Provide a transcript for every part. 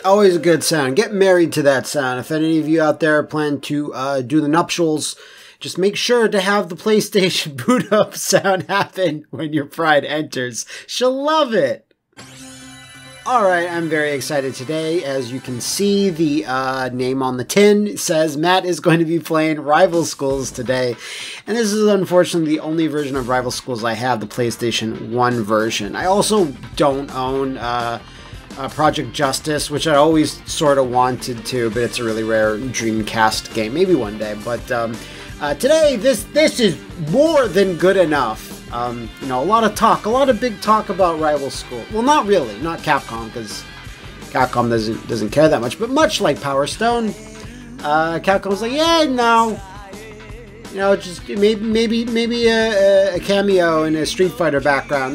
Always a good sound. Get married to that sound. If any of you out there plan to do the nuptials, just make sure to have the PlayStation boot up sound happen when your bride enters. She'll love it. Alright, I'm very excited today. As you can see, the name on the tin says Matt is going to be playing Rival Schools today. And this is unfortunately the only version of Rival Schools I have, the PlayStation 1 version. I also don't own Project Justice, which I always sort of wanted to, but it's a really rare Dreamcast game. Maybe one day. But today, this is more than good enough. You know, a lot of big talk about Rival School. Well, not really, not Capcom, because Capcom doesn't care that much. But much like Power Stone, Capcom's like, yeah, no, you know, just maybe a cameo in a Street Fighter background.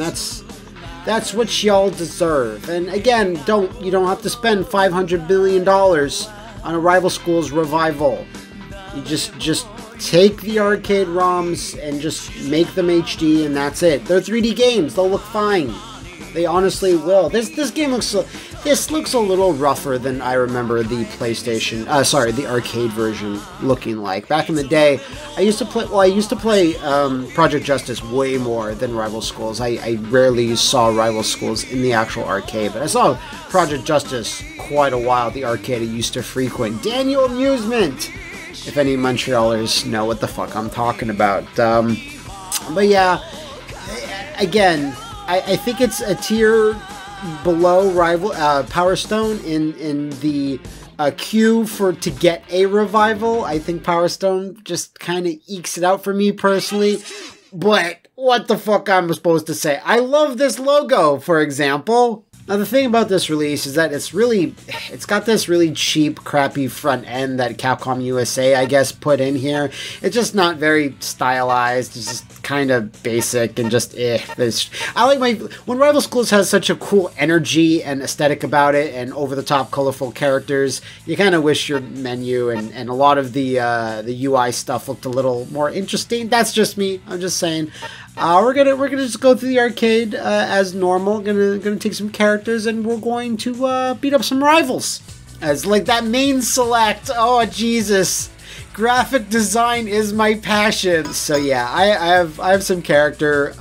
That's what y'all deserve. And again, you don't have to spend $500 billion on a Rival Schools revival. You just take the arcade ROMs and just make them HD, and that's it. They're 3D games. They'll look fine. They honestly will. This game looks a little rougher than I remember the the arcade version looking like. Back in the day, I used to play Project Justice way more than Rival Schools. I rarely saw Rival Schools in the actual arcade, but I saw Project Justice quite a while. The arcade I used to frequent. Daniel Amusement! If any Montrealers know what the fuck I'm talking about. But yeah, again, I think it's a tier below Rival Power Stone in the queue to get a revival. I think Power Stone just kind of ekes it out for me personally. But what the fuck I'm supposed to say? I love this logo, for example. Now the thing about this release is that it's got this really cheap, crappy front end that Capcom USA, I guess, put in here. It's just not very stylized. It's just kind of basic and just I like when Rival Schools has such a cool energy and aesthetic about it, and over-the-top, colorful characters. You kind of wish your menu and a lot of the UI stuff looked a little more interesting. That's just me. I'm just saying. We're gonna just go through the arcade as normal. Gonna take some characters and we're going to beat up some rivals. As like that main select. Oh Jesus, graphic design is my passion. So yeah, I have some character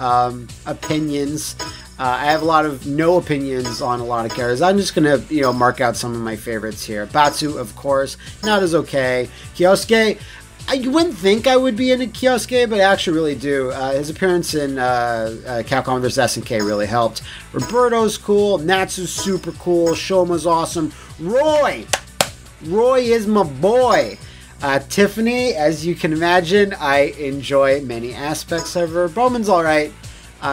opinions. I have a lot of no opinions on a lot of characters. I'm just gonna mark out some of my favorites here. Batsu, of course, not as okay. Kyosuke. You wouldn't think I would be into Kyosuke, but I actually really do. His appearance in Capcom vs. SNK really helped. Roberto's cool. Natsu's super cool. Shoma's awesome. Roy is my boy. Tiffany, as you can imagine, I enjoy many aspects of her. Bowman's alright.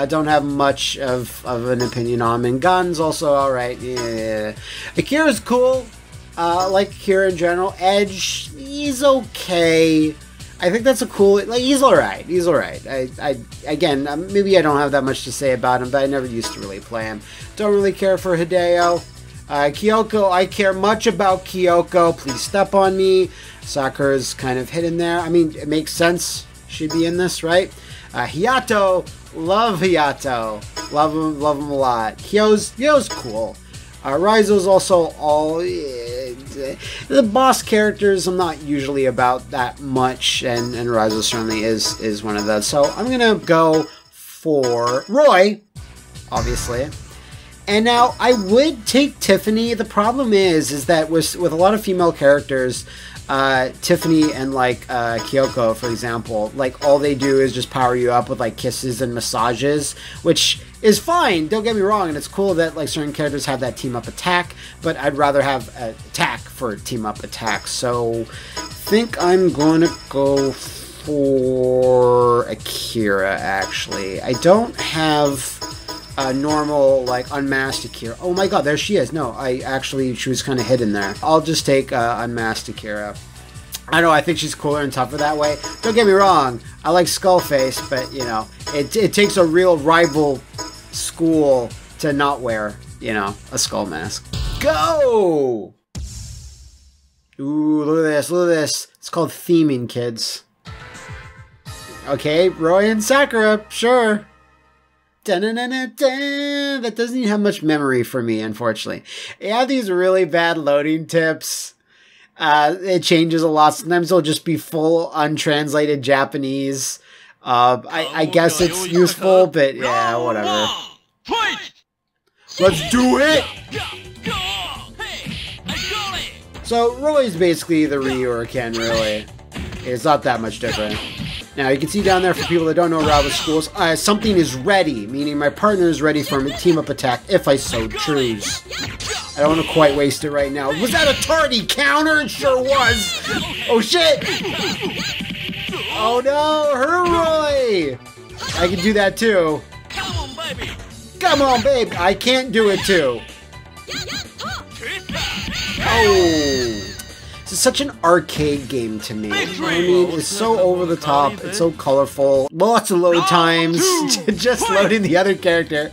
Don't have much of an opinion on him. And Gun's also alright. Yeah. Akira's cool. Like Akira in general. Edge, he's okay. I think that's a cool. Like he's all right. He's all right. Again, maybe I don't have that much to say about him, but I never used to really play him. Don't really care for Hideo. Kyoko, I care much about Kyoko. Please step on me. Sakura's kind of hidden there. I mean, it makes sense. She'd be in this, right? Hiyato, love Hiyato. Love him a lot. Hyo's cool. Raizo's also all the boss characters I'm not usually about that much, and Raizo certainly is one of those. So I'm gonna go for Roy, obviously. And now I would take Tiffany. The problem is that with a lot of female characters, Tiffany and like Kyoko, for example, like all they do is just power you up with like kisses and massages, which is fine, don't get me wrong, and it's cool that like certain characters have that team up attack, but I'd rather have attack for team up attack. So I think I'm gonna go for Akira. Actually, I don't have a normal like unmasked Akira. Oh my god, there she is. No, she was kind of hidden there. I'll just take unmasked Akira. I know, I think she's cooler and tougher that way. Don't get me wrong, I like Skullface, but it takes a real rival school to not wear, a skull mask. Go! Ooh, look at this, look at this. It's called theming, kids. Okay, Roy and Sakura, sure. That doesn't even have much memory for me, unfortunately. It have these really bad loading tips. It changes a lot. Sometimes it'll just be full untranslated Japanese. I guess it's useful, but yeah, whatever. Let's do it! So, Roy's basically the Ryu or Ken, really. It's not that much different. Now, you can see down there, for people that don't know rival schools, something is ready, meaning my partner is ready for a team-up attack if I so choose. I don't want to quite waste it right now. Was that a tardy counter? It sure was! Oh, shit! Oh, no! Roy! I can do that, too. Come on, baby! Come on, babe! I can't do it, too. Oh! This is such an arcade game to me. I mean, it's so over the top, it's so colorful, lots of load times, just loading the other character.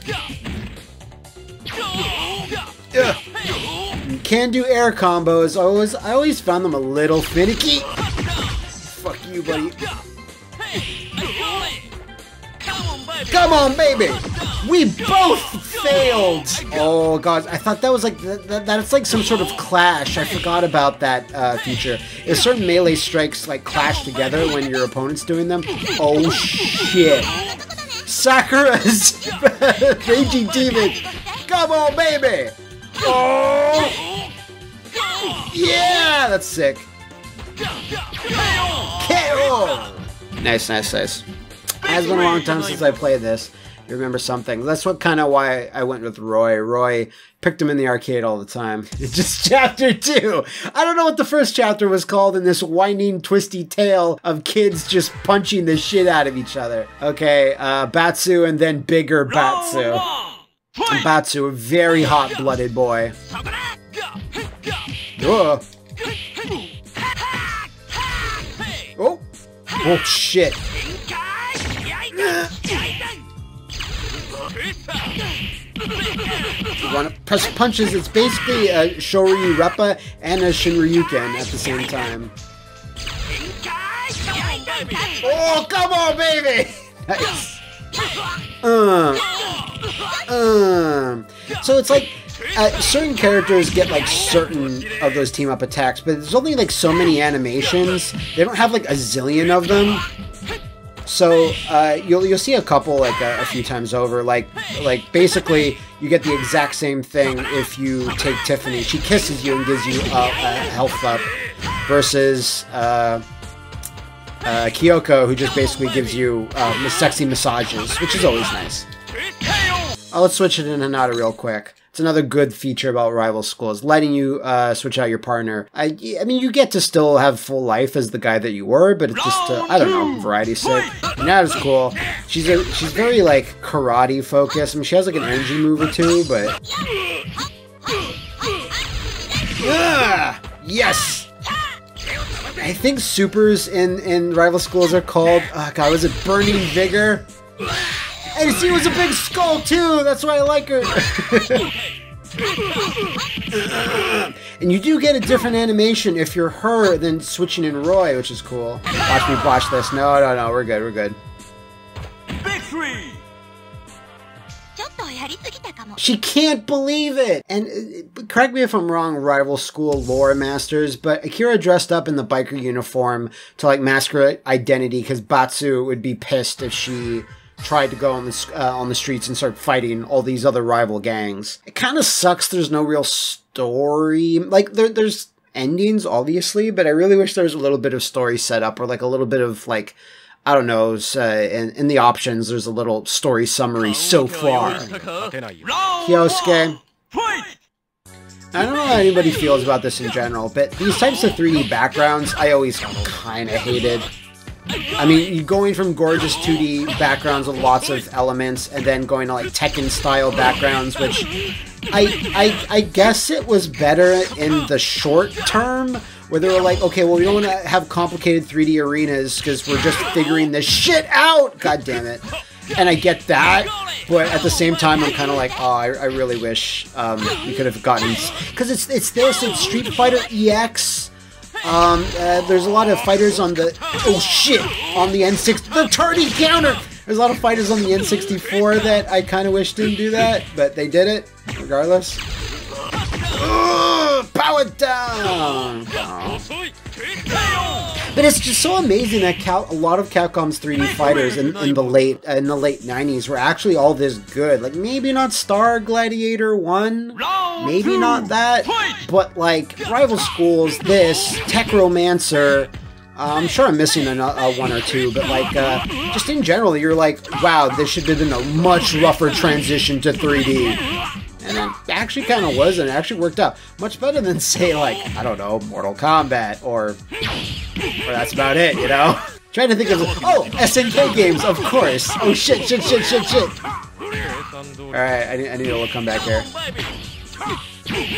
You can do air combos. I always found them a little finicky. Fuck you, buddy. Come on, baby! We both failed! Oh, God. I thought that was like... That's like some sort of clash. I forgot about that feature. If certain melee strikes, like, clash together when your opponent's doing them. Oh, shit. Sakura's Raging Demon! Come on, baby! Oh! Yeah! That's sick. KO! Nice, nice, nice. It has been a long time since I played this. You remember something. That's what kind of why I went with Roy. Roy picked him in the arcade all the time. It's just chapter 2. I don't know what the first chapter was called in this winding, twisty tale of kids just punching the shit out of each other. Okay, Batsu and then bigger Batsu. And Batsu, a very hot-blooded boy. Whoa. Oh. Oh, shit. You want to press punches. It's basically a Shoryu Reppa and a Shinryuken at the same time. Oh, come on, baby! Nice. So it's like certain characters get like certain of those team-up attacks, but there's only like so many animations. They don't have like a zillion of them. So you'll see a couple like a few times over. Like basically you get the exact same thing if you take Tiffany. She kisses you and gives you a health up, versus Kyoko, who just basically gives you sexy massages, which is always nice. Let's switch it in Hinata real quick. It's another good feature about rival schools, letting you switch out your partner. I mean, you get to still have full life as the guy that you were, but it's just, I don't know, variety's sake. Hinata's cool. She's very, like, karate focused. I mean, she has, like, an energy move or two, but... Yes! I think supers in rival schools are called, God, was it Burning Vigor? And she was a big skull too, that's why I like her. And you do get a different animation if you're her than switching in Roy, which is cool. Watch me botch this. No, we're good, we're good. Victory! She can't believe it! And correct me if I'm wrong, rival school lore masters, but Akira dressed up in the biker uniform to like mask her identity because Batsu would be pissed if she tried to go on the streets and start fighting all these other rival gangs. It kind of sucks there's no real story. Like, there's endings, obviously, but I really wish there was a little bit of story set up, or like a little bit of, like, I don't know, in the options, there's a little story summary so far. Kyosuke. I don't know how anybody feels about this in general, but these types of 3D backgrounds, I always kind of hated. I mean, you're going from gorgeous 2D backgrounds with lots of elements, and then going to like Tekken-style backgrounds, which I guess it was better in the short term, where they were like, okay, well, we don't want to have complicated 3D arenas because we're just figuring this shit out. God damn it. And I get that, but at the same time, I'm kind of like, oh, I really wish we could have gotten, because it's Street Fighter EX. There's a lot of fighters on the... Oh, shit! On the N6. The tardy counter! There's a lot of fighters on the N64 that I kind of wish didn't do that, but they did it, regardless. Power down! Oh. But it's just so amazing that a lot of Capcom's 3D fighters in the late 90s were actually all this good. Like, maybe not Star Gladiator 1, maybe not that, but like Rival Schools, this, Techromancer, I'm sure I'm missing one or two, but like, just in general, you're like, wow, this should have been a much rougher transition to 3D. And it actually kind of was, and it actually worked out. Much better than, say, like, I don't know, Mortal Kombat, or that's about it, you know? Trying to think of, oh, SNK games, of course. Oh, shit. Alright, I need to come back here.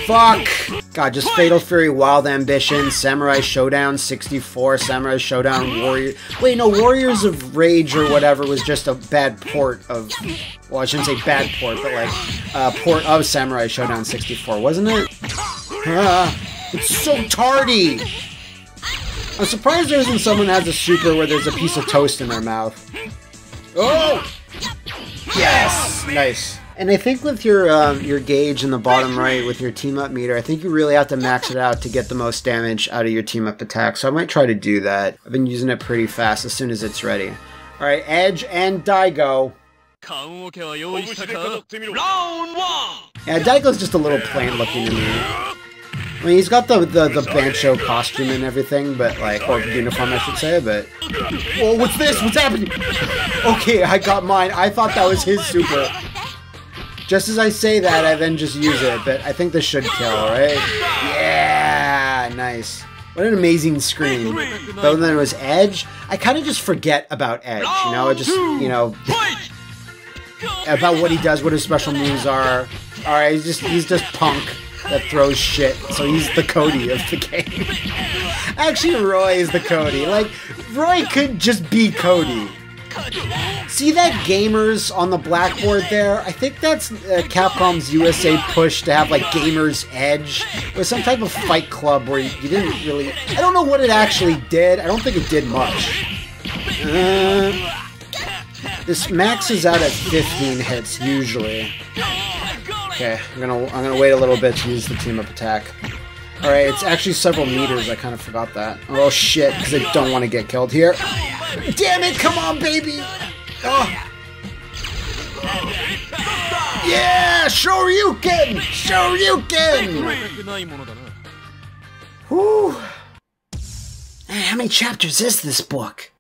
Fuck! God, just Fatal Fury, Wild Ambition, Samurai Showdown 64, Samurai Showdown Warrior... Wait, no, Warriors of Rage or whatever was just a bad port of... Well, I shouldn't say bad port, but like, port of Samurai Showdown 64, wasn't it? It's so tardy! I'm surprised there isn't someone who has a super where there's a piece of toast in their mouth. Oh! Yes! Nice. And I think with your gauge in the bottom right with your team-up meter, I think you really have to max it out to get the most damage out of your team-up attack. So I might try to do that. I've been using it pretty fast as soon as it's ready. Alright, Edge and Daigo. Yeah, Daigo's just a little plain looking to me. I mean, he's got the Bancho costume and everything, but like, or uniform I should say, but... Whoa, what's this? What's happening? Okay, I got mine. I thought that was his super. Just as I say that, I then just use it, but I think this should kill, right? Yeah, nice. What an amazing screen. Though then it was Edge, I kind of just forget about Edge, you know? I just, you know, about what he does, what his special moves are. Alright, he's just punk that throws shit, so he's the Cody of the game. Actually, Roy is the Cody. Like, Roy could just be Cody. See that Gamers on the blackboard there? I think that's Capcom's USA push to have like Gamers Edge. It was some type of fight club where you didn't really... I don't know what it actually did. I don't think it did much. This maxes out at 15 hits usually. Okay, I'm gonna wait a little bit to use the team-up attack. Alright, it's actually several meters. I kind of forgot that. Oh shit, because I don't want to get killed here. Damn it, come on, baby! Oh. Yeah, Shoryuken! Shoryuken! Whew. Man, how many chapters is this book?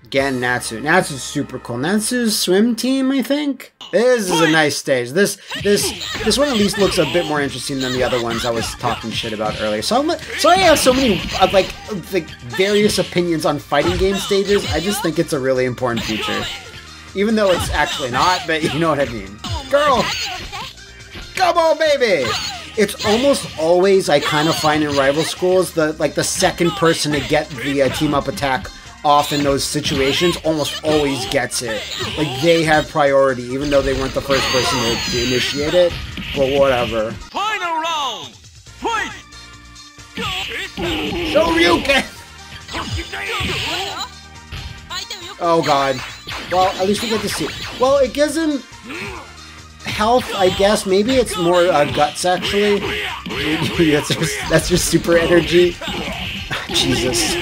Again, Natsu. Natsu's super cool. Natsu's swim team, I think? This is a nice stage. This one at least looks a bit more interesting than the other ones I was talking shit about earlier. So I have so many like various opinions on fighting game stages. I just think it's a really important feature. Even though it's actually not, but you know what I mean. Girl! Come on, baby! It's almost always, I kind of find in Rival Schools, the second person to get the team-up attack off in those situations almost always gets it. Like, they have priority, even though they weren't the first person to initiate it. But whatever. Final round! Fight! Shoryuken! Oh god. Well, at least we get to see. Well, it gives him health, I guess. Maybe it's more guts, actually. That's just super energy. Jesus.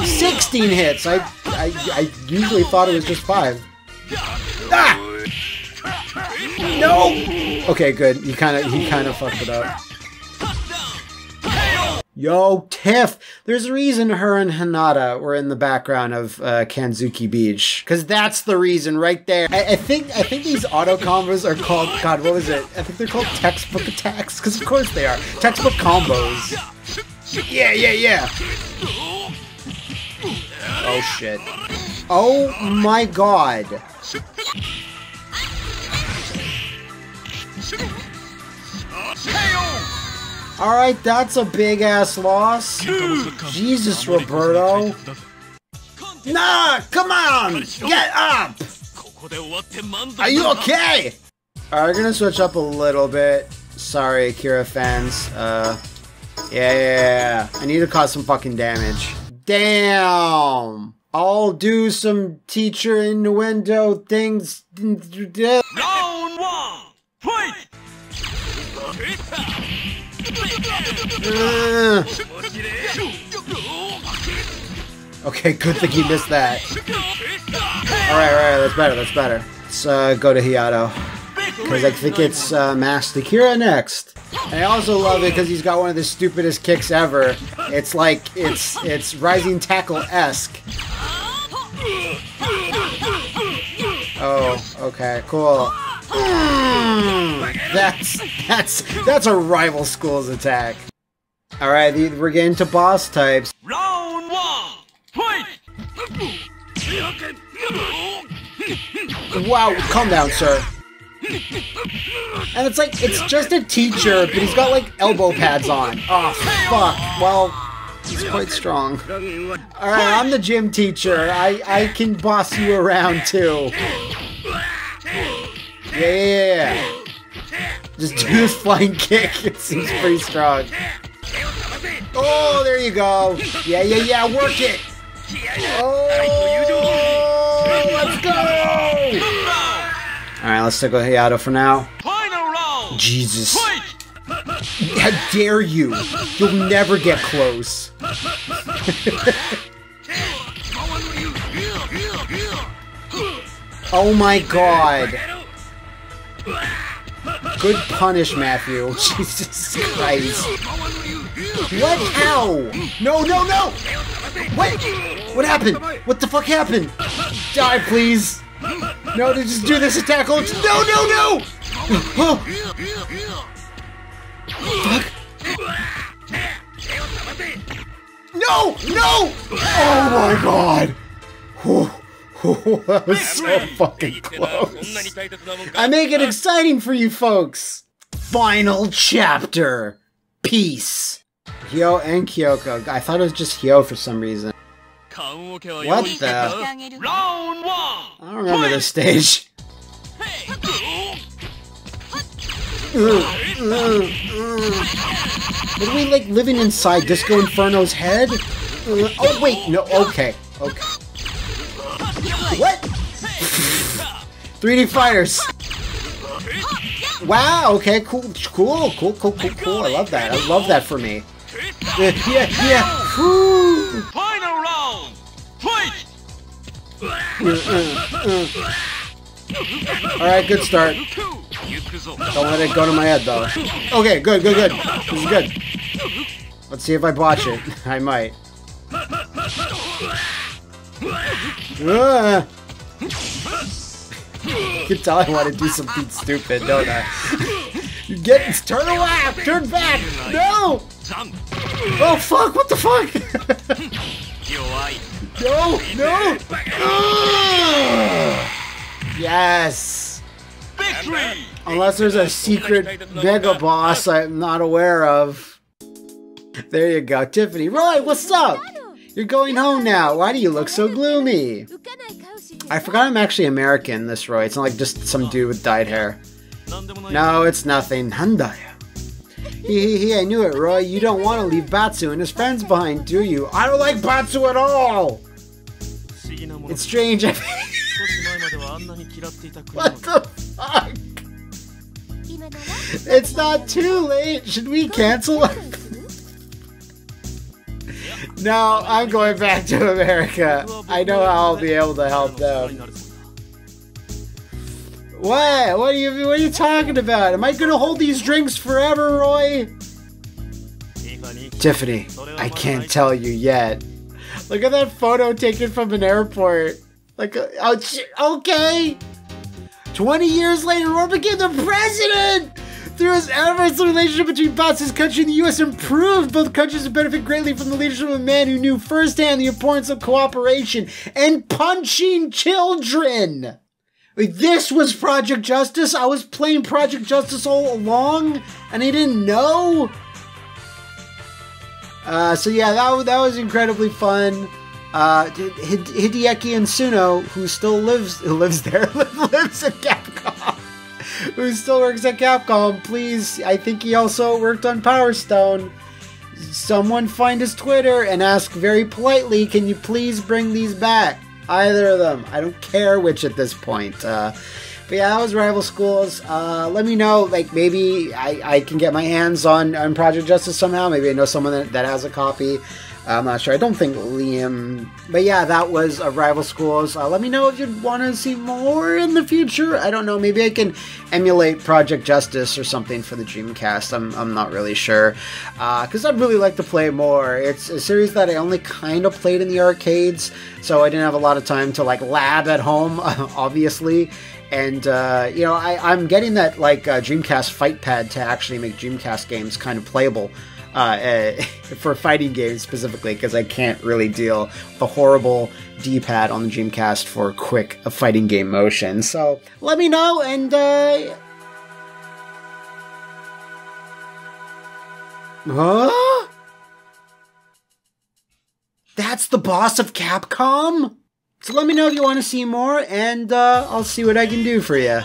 16 hits! I usually thought it was just 5. Ah! No! Okay, good. He kind of fucked it up. Yo, Tiff! There's a reason her and Hinata were in the background of Kanzuki Beach. Because that's the reason right there. I think these auto combos are called... God, what was it? I think they're called textbook attacks. Because of course they are. Textbook combos. Yeah. Oh shit. Oh my god. Alright, that's a big ass loss. Jesus, Roberto. Nah, come on! Get up! Are you okay? Alright, we're gonna switch up a little bit. Sorry, Akira fans. Yeah. I need to cause some fucking damage. Damn! I'll do some teacher innuendo things. Round 1, fight! Okay, good thing he missed that. Alright, that's better, that's better. Let's go to Hiato. Because I think it's Master Kira next. And I also love it because he's got one of the stupidest kicks ever. It's like, it's Rising Tackle-esque. Oh, okay, cool. That's a rival school's attack. Alright, we're getting to boss types. Round 1, fight! Wow, calm down, sir. And it's like, it's just a teacher, but he's got like elbow pads on. Oh, fuck. Well, he's quite strong. Alright, I'm the gym teacher. I can boss you around too. Yeah. Just do this flying kick. It seems pretty strong. Oh, there you go. Yeah. Work it. Oh, let's go. Alright, let's stick with Hayato for now. Final round! Jesus. How dare you? You'll never get close. Oh my god. Good punish, Matthew. Jesus Christ. What? How? No! What? What happened? What the fuck happened? Die, please. No, to just do this attack. No! Oh. Fuck. No! Oh my god. That was so fucking close. I make it exciting for you folks. Final chapter. Peace. Hyo and Kyoko. I thought it was just Hyo for some reason. What the? Round 1! I don't remember this stage. What are we like living inside Disco Inferno's head? Oh wait, no, okay. What? 3D fighters. Wow, okay, cool. I love that for me. Yeah. Woo. Final round! Fight! Alright, good start. Don't let it go to my head though. Okay, good. This is good. Let's see if I botch it. I might. You can tell I want to do something stupid, don't I? You turn around! Turn back! No! Oh fuck, what the fuck? No! Yes! Victory! Unless there's a secret mega boss I'm not aware of. There you go, Tiffany. Roy, what's up? You're going home now. Why do you look so gloomy? I forgot I'm actually American, this Roy. It's not like just some dude with dyed hair. No, it's nothing. Handaya. I knew it, Roy. You don't want to leave Batsu and his friends behind, do you? I don't like Batsu at all! It's strange. What the fuck? It's not too late. Should we cancel? No, I'm going back to America. I know how I'll be able to help them. What? What are you talking about? Am I gonna hold these drinks forever, Roy? Tiffany, I can't tell you yet. Look at that photo taken from an airport. Like, okay. 20 years later, Roy became the president! Through his efforts, the relationship between Batsu's country and the U.S. improved. Both countries would benefit greatly from the leadership of a man who knew firsthand the importance of cooperation and punching children. Like, this was Project Justice? I was playing Project Justice all along, and I didn't know? So yeah, that was incredibly fun. Hideaki Suno, who still lives there, lives at Capcom. Who still works at Capcom, please. I think he also worked on Power Stone. someone find his Twitter and ask very politely, can you please bring these back? Either of them. I don't care which at this point. But yeah, that was Rival Schools. Let me know, like, maybe I can get my hands on Project Justice somehow. Maybe I know someone that has a copy. I'm not sure. I don't think Liam... But yeah, that was Rival Schools. Let me know if you'd want to see more in the future. I don't know. Maybe I can emulate Project Justice or something for the Dreamcast. I'm not really sure. Because I'd really like to play more. It's a series that I only kind of played in the arcades, so I didn't have a lot of time to, like, lab at home, obviously. And, you know, I'm getting that, like, Dreamcast Fight Pad to actually make Dreamcast games kind of playable. For fighting games specifically, because I can't really deal with the horrible D-pad on the Dreamcast for quick fighting game motion. So let me know, and huh? That's the boss of Capcom? So let me know if you want to see more, and I'll see what I can do for you.